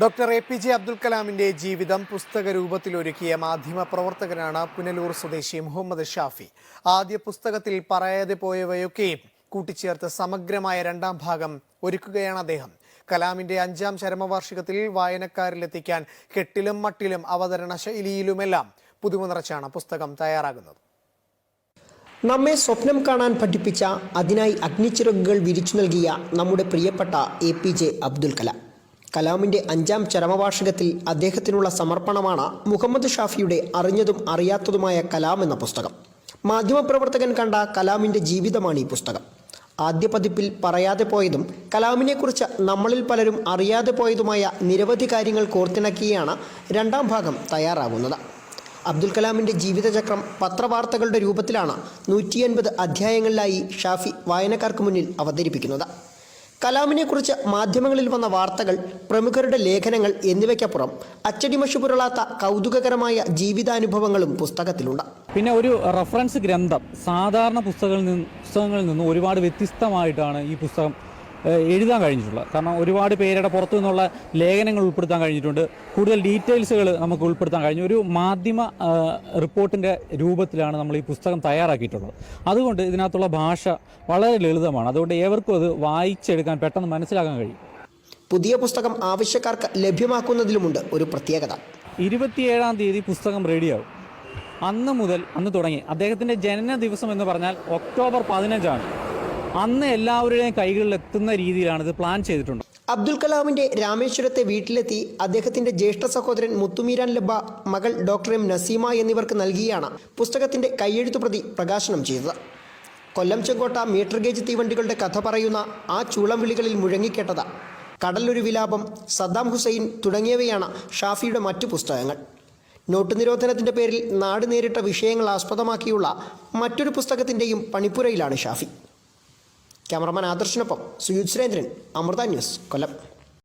Doctor APJ Abdul കലാമിന്റെ ജീവിതം പുസ്തക രൂപത്തിലൊരുക്കിയ മാധ്യമ പ്രവർത്തകനാണ് പുനലൂർ സ്വദേശി മുഹമ്മദ് ഷാഫി. ആദ്യ പുസ്തകത്തിൽ പറയാതെ പോയവയൊക്കെയും കൂട്ടിച്ചേർത്ത് സമഗ്രമായ രണ്ടാം ഭാഗം ഒരുക്കുകയാണ് അദ്ദേഹം. കലാമിന്റെ 5ാം ചരമവാർഷികത്തിൽ വായനക്കാരിലെത്തിക്കാൻ കെട്ടിലും മട്ടിലും അവതരണ ശൈലിയിലുമെല്ലാം പുതുമ നിറച്ചാണ് പുസ്തകം തയ്യാറാകുന്നത്. നമ്മെ സ്വപ്നം കാണാൻ പഠിപ്പിച്ച, അതിനായി അഗ്നിച്ചിറകുകൾ വിരിച്ചു നൽകിയ നമ്മുടെ പ്രിയപ്പെട്ട APJ അബ്ദുൽ കലാം. കലാമിൻ്റെ 5ാം ചരമവാർഷികത്തിൽ അദ്ദേഹത്തിനുള്ള സമർപ്പണമാണ് മുഹമ്മദ് ഷാഫിയുടെ അറിഞ്ഞതും അറിയാത്തതുമായ കലാം എന്ന പുസ്തകം. മാധ്യമപ്രവർത്തകൻ കണ്ട കലാമിൻ്റെ ജീവിതമാണ് ഈ പുസ്തകം. ആദ്യ പതിപ്പിൽ പറയാതെ പോയതും കലാമിനെക്കുറിച്ച് നമ്മളിൽ പലരും അറിയാതെ പോയതുമായ നിരവധി കാര്യങ്ങൾ കോർത്തിണക്കിയാണ് രണ്ടാം ഭാഗം തയ്യാറാകുന്നത്. അബ്ദുൽ കലാമിൻ്റെ ജീവിതചക്രം പത്രവാർത്തകളുടെ രൂപത്തിലാണ് 150 അധ്യായങ്ങളിലായി ഷാഫി വായനക്കാർക്ക് മുന്നിൽ അവതരിപ്പിക്കുന്നത്. കലാമിനെക്കുറിച്ച് മാധ്യമങ്ങളിൽ വന്ന വാർത്തകൾ, പ്രമുഖരുടെ ലേഖനങ്ങൾ എന്നിവയ്ക്കപ്പുറം അച്ചടിമഷി പുരളാത്ത കൗതുകകരമായ ജീവിതാനുഭവങ്ങളും പുസ്തകത്തിലുണ്ട്. പിന്നെ ഒരു റഫറൻസ് ഗ്രന്ഥം സാധാരണ പുസ്തകങ്ങളിൽ നിന്ന് ഒരുപാട് വ്യത്യസ്തമായിട്ടാണ് ഈ പുസ്തകം എഴുതാൻ കഴിഞ്ഞിട്ടുള്ളത്. കാരണം ഒരുപാട് പേരുടെ പുറത്തു നിന്നുള്ള ലേഖനങ്ങൾ ഉൾപ്പെടുത്താൻ കഴിഞ്ഞിട്ടുണ്ട്. കൂടുതൽ ഡീറ്റെയിൽസുകൾ നമുക്ക് ഉൾപ്പെടുത്താൻ കഴിഞ്ഞു. ഒരു മാധ്യമ റിപ്പോർട്ടിൻ്റെ രൂപത്തിലാണ് നമ്മൾ ഈ പുസ്തകം തയ്യാറാക്കിയിട്ടുള്ളത്. അതുകൊണ്ട് ഇതിനകത്തുള്ള ഭാഷ വളരെ ലളിതമാണ്. അതുകൊണ്ട് ഏവർക്കും അത് വായിച്ചെടുക്കാൻ പെട്ടെന്ന് മനസ്സിലാക്കാൻ കഴിയും. പുതിയ പുസ്തകം ആവശ്യക്കാർക്ക് ലഭ്യമാക്കുന്നതിലുമുണ്ട് ഒരു പ്രത്യേകത. 27-ാം തീയതി പുസ്തകം റെഡിയാവും. അന്ന് തുടങ്ങി അദ്ദേഹത്തിൻ്റെ ജനന ദിവസം എന്ന് പറഞ്ഞാൽ ഒക്ടോബർ 15-ആണ്. അന്ന് എല്ലാവരുടെയും കൈകളിൽ എത്തുന്ന രീതിയിലാണ് ഇത് പ്ലാൻ ചെയ്തിട്ടുണ്ട്. അബ്ദുൽ കലാമിന്റെ രാമേശ്വരത്തെ വീട്ടിലെത്തി അദ്ദേഹത്തിന്റെ ജ്യേഷ്ഠ സഹോദരൻ മുത്തുമീരാൻ ലബ്ബ, മകൾ ഡോക്ടർ M നസീമ എന്നിവർക്ക് നൽകിയാണ് പുസ്തകത്തിന്റെ കയ്യെഴുത്തുപ്രതി പ്രകാശനം ചെയ്തത്. കൊല്ലം ചെങ്കോട്ട മീറ്റർ ഗേജ് തീവണ്ടികളുടെ കഥ പറയുന്ന ആ ചൂളം വിളികളിൽ മുഴങ്ങിക്കേട്ടത് കടലൊരു വിലാപം, സദ്ദാം ഹുസൈൻ തുടങ്ങിയവയാണ് ഷാഫിയുടെ മറ്റു പുസ്തകങ്ങൾ. നോട്ട് നിരോധനത്തിന്റെ പേരിൽ നാട് നേരിട്ട വിഷയങ്ങൾ ആസ്പദമാക്കിയുള്ള മറ്റൊരു പുസ്തകത്തിന്റെയും പണിപ്പുരയിലാണ് ഷാഫി. ക്യാമറമാൻ ആദർശിനൊപ്പം സുയുജ് സുരേന്ദ്രൻ, അമൃത ന്യൂസ്, കൊല്ലം.